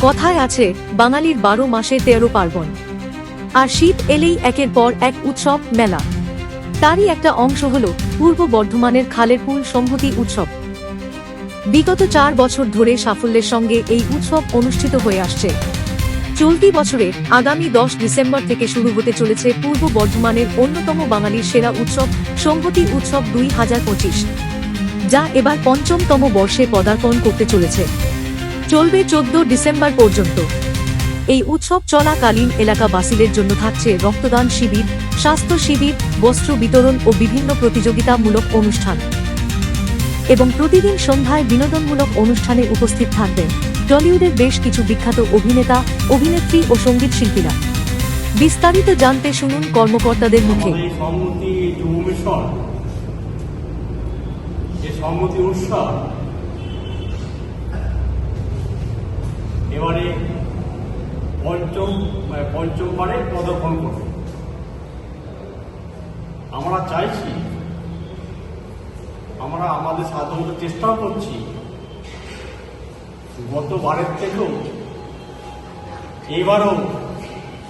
কথায় আছে বাঙালির 12 মাসে 13 পার্বণ, আর শীত এলেই একের পর এক উৎসব মেলা। তারই একটা অংশ হল পূর্ব বর্ধমানের খালেরপুল সম্হতি উৎসব। বিগত 4 বছর ধরে সাফল্যের সঙ্গে এই উৎসব অনুষ্ঠিত হয়ে আসছে। চলতি বছরে আগামী 10 ডিসেম্বর থেকে শুরু হতে চলেছে পূর্ব বর্ধমানের অন্যতম বাঙালির সেরা উৎসব সম্হতি উৎসব 2025, যা এবার 5তম বর্ষে পদার্পণ করতে চলেছে। চলবে 14 ডিসেম্বর পর্যন্ত। এই উৎসব চলাকালীন এলাকাবাসীদের জন্য থাকছে রক্তদান শিবির, স্বাস্থ্য শিবির, বস্ত্র বিতরণ ও বিভিন্ন প্রতিযোগিতামূলক অনুষ্ঠান। এবং প্রতিদিন সন্ধ্যায় বিনোদনমূলক অনুষ্ঠানে উপস্থিত থাকবেন টলিউডের বেশ কিছু বিখ্যাত অভিনেতা, অভিনেত্রী ও সঙ্গীত শিল্পীরা। বিস্তারিত জানতে শুনুন কর্মকর্তাদের মুখে। সম্মতি উৎসব এবারে পঞ্চমবারে পদার্পণ করবে। আমরা চাইছি, আমরা আমাদের সাধারণত চেষ্টাও করছি গতবারের থেকেও এবারও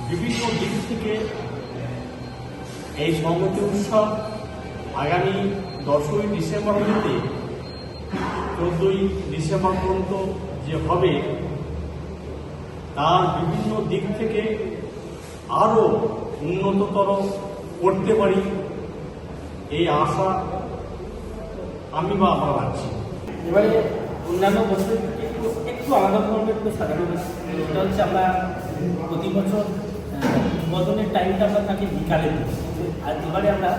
বিভিন্ন দিক থেকে এই সম্মতি উৎসব আগামী 10ই ডিসেম্বর হতে 14ই ডিসেম্বর পর্যন্ত যে হবে, তার বিভিন্ন দিক থেকে আরও উন্নততর করতে পারি এই আশা আমি বা আমরা রাখছি। এবারে অন্যান্য বছর একটু আলাদা ধরনের একটু সাজানো হয়েছে। এটা হচ্ছে আমরা প্রতি বছর উদ্বোধনের টাইমটা আমরা থাকি বিকালের দিকে, আর এবারে আমরা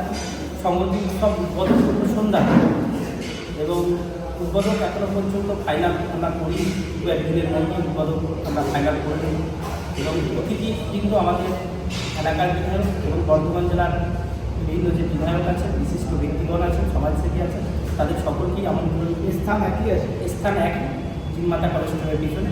সম্মতি উৎসব উদ্বোধন করবো সন্ধ্যা, এবং উদ্বোধন এখনো পর্যন্ত ফাইনাল আমরা করি। 2-1 দিনের মধ্যে উদ্বোধন আমরা ফাইনাল করে নিই, এবং অতিথি কিন্তু আমাদের এলাকার বিধায়ক এবং বর্ধমান জেলার বিভিন্ন যে বিধায়ক আছে, বিশিষ্ট ব্যক্তিগণ আছেন, সমাজসেবী আছেন, তাদের সকলকেই আমন্ত্রণ। স্থান একই আছে, স্থান এক, জিনমাতা কলেজ পিছনে।